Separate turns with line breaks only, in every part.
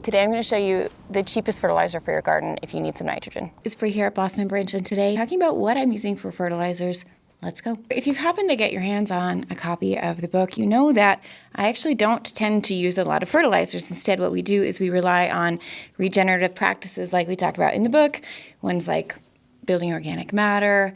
Today I'm going to show you the cheapest fertilizer for your garden if you need some nitrogen. It's Bree here at Blossom and Branch, and today talking about what I'm using for fertilizers. Let's go. If you've happened to get your hands on a copy of the book, you know that I actually don't tend to use a lot of fertilizers. Instead, what we do is we rely on regenerative practices like we talk about in the book, ones like building organic matter,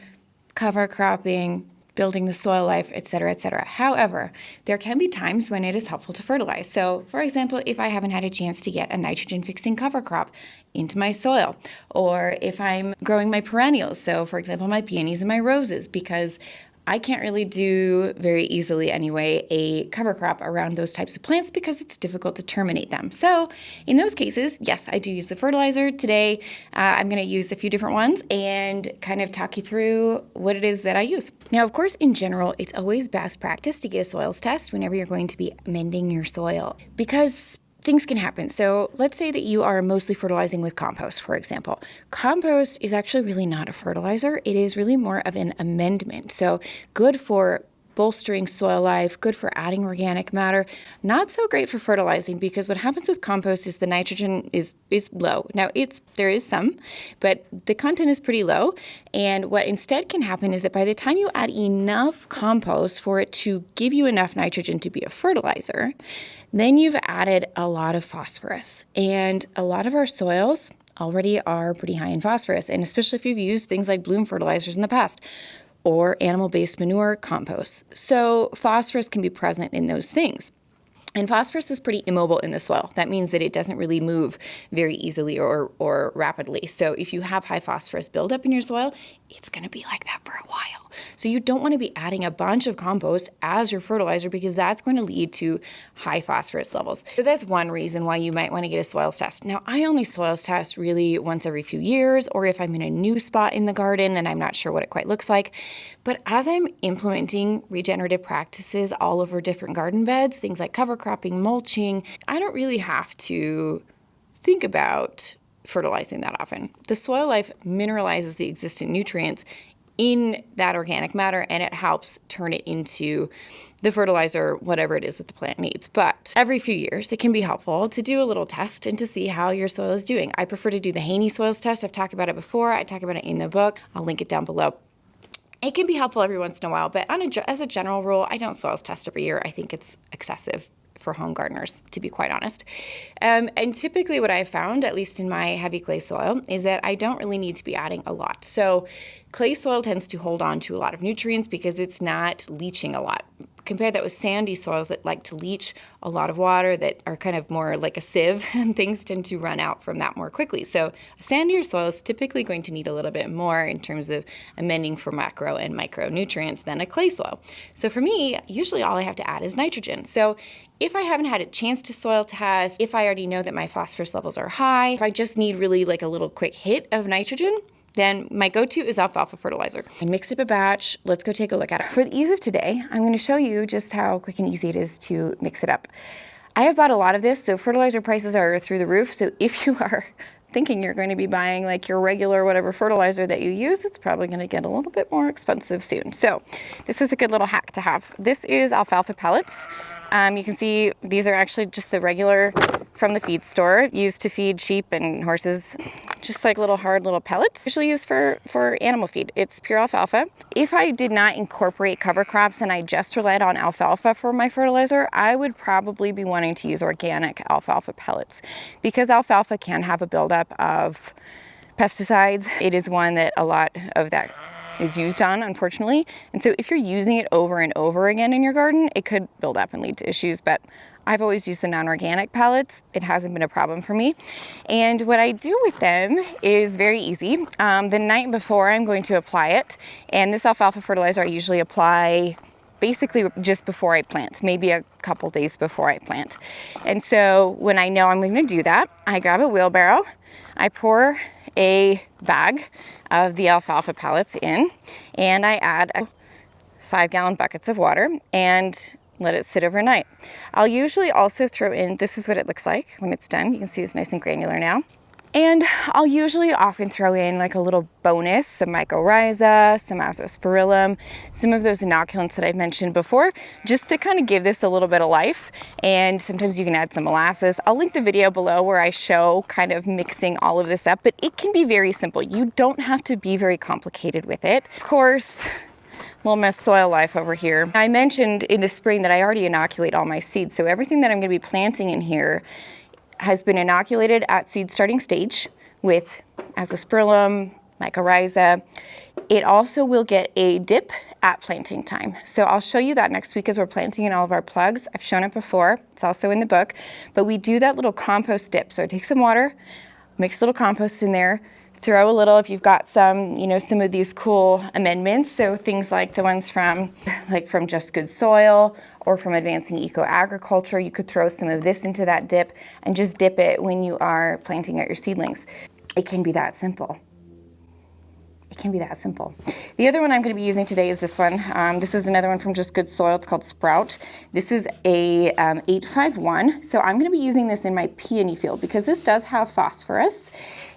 cover cropping, building the soil life, etc., etc. However, there can be times when it is helpful to fertilize. So, for example, if I haven't had a chance to get a nitrogen-fixing cover crop into my soil, or if I'm growing my perennials, so for example, my peonies and my roses, because I can't really do very easily anyway a cover crop around those types of plants because it's difficult to terminate them. So in those cases, yes, I do use the fertilizer. Today, I'm going to use a few different ones and kind of talk you through what it is that I use. Now, of course, in general, it's always best practice to get a soils test whenever you're going to be mending your soil because things can happen. So let's say that you are mostly fertilizing with compost, for example. Compost is actually really not a fertilizer. It is really more of an amendment. So good for bolstering soil life, good for adding organic matter, not so great for fertilizing because what happens with compost is the nitrogen is low. Now there is some, but the content is pretty low. And what instead can happen is that by the time you add enough compost for it to give you enough nitrogen to be a fertilizer, then you've added a lot of phosphorus. And a lot of our soils already are pretty high in phosphorus, and especially if you've used things like bloom fertilizers in the past or animal-based manure compost. So phosphorus can be present in those things. And phosphorus is pretty immobile in the soil. That means that it doesn't really move very easily or rapidly. So if you have high phosphorus buildup in your soil, it's going to be like that for a while. So you don't want to be adding a bunch of compost as your fertilizer because that's going to lead to high phosphorus levels. So that's one reason why you might want to get a soils test. Now, I only soils test really once every few years or if I'm in a new spot in the garden and I'm not sure what it quite looks like. But as I'm implementing regenerative practices all over different garden beds, things like cover cropping, mulching, I don't really have to think about fertilizing that often. The soil life mineralizes the existing nutrients in that organic matter and it helps turn it into the fertilizer, whatever it is that the plant needs. But every few years, it can be helpful to do a little test and to see how your soil is doing. I prefer to do the Haney soils test. I've talked about it before. I talk about it in the book. I'll link it down below. It can be helpful every once in a while, but as a general rule, I don't soils test every year. I think it's excessive for home gardeners, to be quite honest. And typically what I've found, at least in my heavy clay soil, is that I don't really need to be adding a lot. So clay soil tends to hold on to a lot of nutrients because it's not leaching a lot. Compare that with sandy soils that like to leach a lot of water, that are kind of more like a sieve, and things tend to run out from that more quickly. So a sandier soil is typically going to need a little bit more in terms of amending for macro and micronutrients than a clay soil. So for me, usually all I have to add is nitrogen. So if I haven't had a chance to soil test, if I already know that my phosphorus levels are high, if I just need really like a little quick hit of nitrogen, then my go-to is alfalfa fertilizer. I mixed up a batch. Let's go take a look at it. For the ease of today, I'm going to show you just how quick and easy it is to mix it up. I have bought a lot of this, so fertilizer prices are through the roof. So if you are thinking you're going to be buying like your regular whatever fertilizer that you use, it's probably going to get a little bit more expensive soon. So this is a good little hack to have. This is alfalfa pellets. You can see these are actually just the regular from the feed store, used to feed sheep and horses, just like hard little pellets, usually used for animal feed. It's pure alfalfa. If I did not incorporate cover crops and I just relied on alfalfa for my fertilizer, I would probably be wanting to use organic alfalfa pellets because alfalfa can have a buildup of pesticides. It is one that a lot of that is used on, unfortunately. And so if you're using it over and over again in your garden, it could build up and lead to issues. But I've always used the non-organic pellets. It hasn't been a problem for me. And what I do with them is very easy. The night before I'm going to apply it, and this alfalfa fertilizer I usually apply basically just before I plant, maybe a couple days before I plant. And so when I know I'm going to do that, I grab a wheelbarrow, I pour a bag of the alfalfa pellets in, and I add 5-gallon buckets of water and let it sit overnight. I'll usually also throw in, this is what it looks like when it's done. You can see it's nice and granular now. And I'll usually often throw in like a little bonus, some mycorrhiza, some azospirillum, some of those inoculants that I've mentioned before, just to kind of give this a little bit of life. And sometimes you can add some molasses. I'll link the video below where I show kind of mixing all of this up, but it can be very simple. You don't have to be very complicated with it. Of course, little Miss Soil Life over here. I mentioned in the spring that I already inoculate all my seeds. So everything that I'm gonna be planting in here has been inoculated at seed starting stage with azospirillum, mycorrhiza. It also will get a dip at planting time. So I'll show you that next week as we're planting in all of our plugs. I've shown it before, it's also in the book, but we do that little compost dip. So take some water, mix a little compost in there, throw a little, if you've got some, you know, some of these cool amendments. So things like the ones from Just Good Soil or from Advancing Eco Agriculture, you could throw some of this into that dip and just dip it when you are planting out your seedlings. It can be that simple. It can be that simple. The other one I'm going to be using today is this one. This is another one from Just Good Soil. It's called Sprout. This is a 851. So I'm going to be using this in my peony field because this does have phosphorus.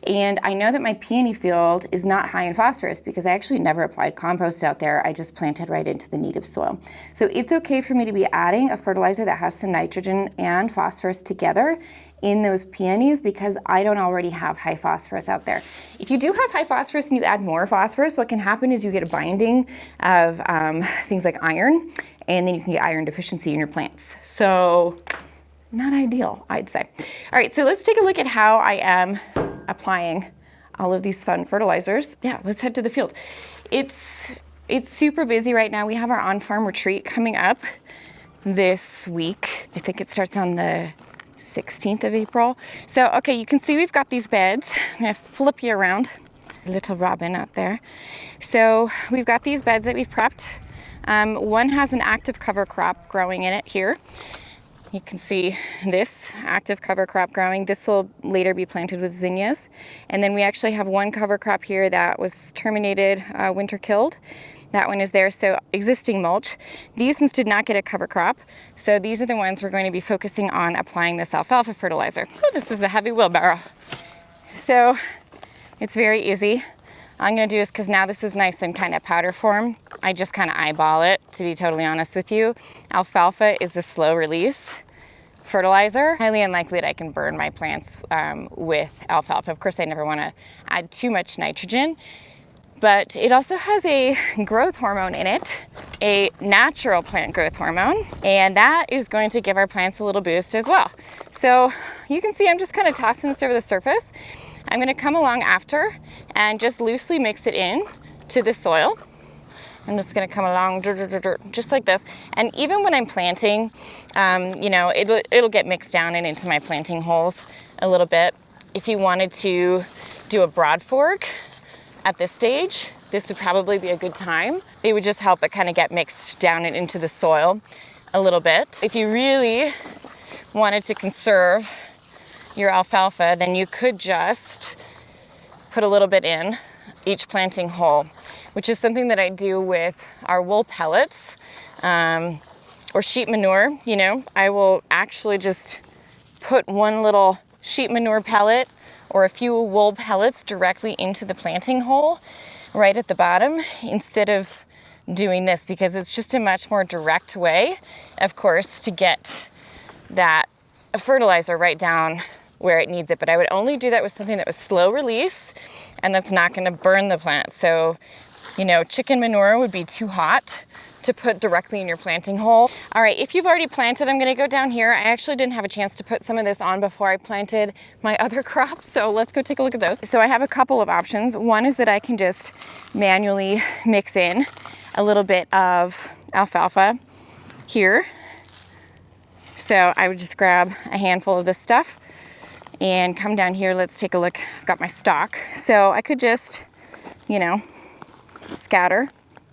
And I know that my peony field is not high in phosphorus because I actually never applied compost out there. I just planted right into the native soil. So it's okay for me to be adding a fertilizer that has some nitrogen and phosphorus together in those peonies because I don't already have high phosphorus out there. If you do have high phosphorus and you add more phosphorus, what can happen is you get a binding of things like iron, and then you can get iron deficiency in your plants. So not ideal, I'd say. All right, so let's take a look at how I am applying all of these fun fertilizers. Yeah, let's head to the field. It's super busy right now. We have our on-farm retreat coming up this week. I think it starts on the 16th of April. So, okay, you can see we've got these beds. I'm gonna flip you around. Little Robin out there. So we've got these beds that we've prepped. One has an active cover crop growing in it here. You can see this active cover crop growing. This will later be planted with zinnias. And then we actually have one cover crop here that was terminated, winter killed. That one is there, so existing mulch. These ones did not get a cover crop, so these are the ones we're going to be focusing on applying this alfalfa fertilizer. Oh, this is a heavy wheelbarrow. So it's very easy. All I'm gonna do is, because now this is nice and kind of powder form, I just kind of eyeball it, to be totally honest with you. Alfalfa is a slow release fertilizer. Highly unlikely that I can burn my plants with alfalfa. Of course, I never wanna add too much nitrogen, but it also has a growth hormone in it, a natural plant growth hormone, and that is going to give our plants a little boost as well. So you can see I'm just kind of tossing this over the surface. I'm going to come along after and just loosely mix it in to the soil. I'm just going to come along just like this. And even when I'm planting, you know, it'll get mixed down and into my planting holes a little bit. If you wanted to do a broad fork at this stage, this would probably be a good time. It would just help it kind of get mixed down and into the soil a little bit. If you really wanted to conserve your alfalfa, then you could just put a little bit in each planting hole, which is something that I do with our wool pellets or sheep manure. You know, I will actually just put one little sheep manure pellet or a few wool pellets directly into the planting hole right at the bottom instead of doing this, because it's just a much more direct way, of course, to get that fertilizer right down where it needs it. But I would only do that with something that was slow release and that's not going to burn the plant. So, you know, chicken manure would be too hot to put directly in your planting hole. All right, if you've already planted, I'm gonna go down here. I actually didn't have a chance to put some of this on before I planted my other crops, so let's go take a look at those. So I have a couple of options. One is that I can just manually mix in a little bit of alfalfa here. So I would just grab a handful of this stuff and come down here. Let's take a look. I've got my stalk. So I could just, you know, scatter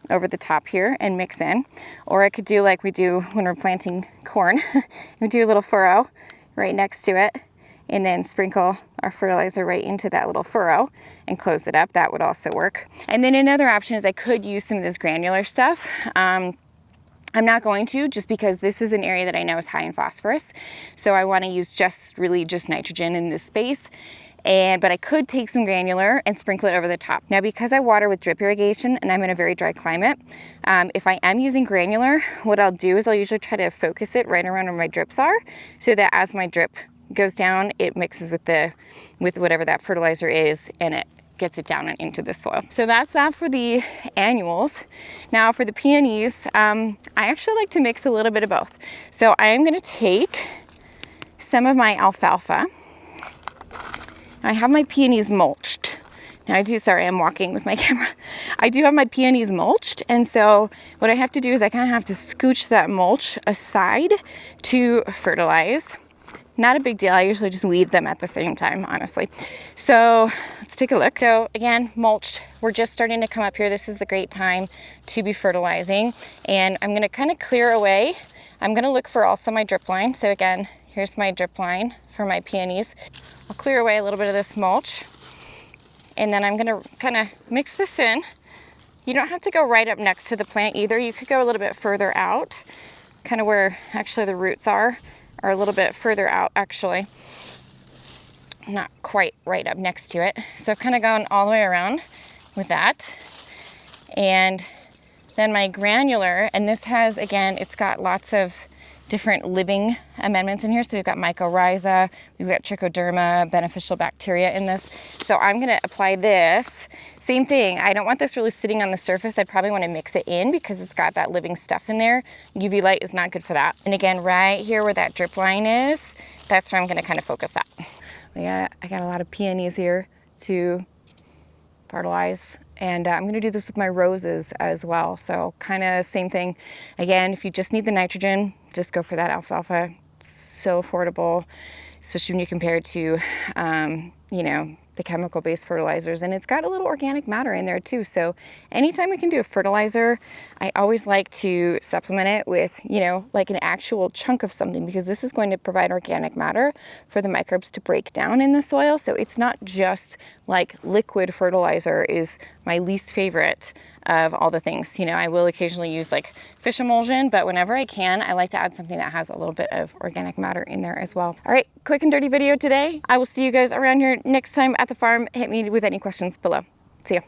over the top here and mix in, or I could do like we do when we're planting corn. We do a little furrow right next to it and then sprinkle our fertilizer right into that little furrow and close it up. That would also work. And then another option is I could use some of this granular stuff. I'm not going to, just because this is an area that I know is high in phosphorus. So I want to use just nitrogen in this space. but I could take some granular and sprinkle it over the top. Now, because I water with drip irrigation and I'm in a very dry climate, if I am using granular, what I'll do is I'll usually try to focus it right around where my drips are, so that as my drip goes down, it mixes with whatever that fertilizer is, and it gets it down and into the soil. So that's that for the annuals. Now for the peonies, I actually like to mix a little bit of both. So I am going to take some of my alfalfa. I have my peonies mulched. Now I'm walking with my camera. I do have my peonies mulched, and so what I have to do is I kind of have to scooch that mulch aside to fertilize. Not a big deal. I usually just weed them at the same time, honestly. So let's take a look. So again, mulched. We're just starting to come up here. This is the great time to be fertilizing. And I'm going to kind of clear away. I'm going to look for also my drip line. So again, here's my drip line for my peonies. I'll clear away a little bit of this mulch. And then I'm going to kind of mix this in. You don't have to go right up next to the plant either. You could go a little bit further out, kind of where actually the roots are a little bit further out, actually. Not quite right up next to it. So kind of going all the way around with that. And then my granular, and this has, again, it's got lots of different living amendments in here. So we've got mycorrhiza, we've got trichoderma, beneficial bacteria in this. So I'm gonna apply this. Same thing, I don't want this really sitting on the surface. I'd probably wanna mix it in because it's got that living stuff in there. UV light is not good for that. And again, right here where that drip line is, that's where I'm gonna kind of focus that. Yeah, I got a lot of peonies here to fertilize. And I'm gonna do this with my roses as well. So kind of same thing. Again, if you just need the nitrogen, just go for that alfalfa. It's so affordable, especially when you compare it to, you know, the chemical-based fertilizers. And it's got a little organic matter in there too. So anytime we can do a fertilizer, I always like to supplement it with, you know, like an actual chunk of something, because this is going to provide organic matter for the microbes to break down in the soil. So it's not just like liquid fertilizer is my least favorite of all the things. You know, I will occasionally use like fish emulsion, but whenever I can, I like to add something that has a little bit of organic matter in there as well. All right, quick and dirty video today. I will see you guys around here next time at the farm. Hit me with any questions below. See ya.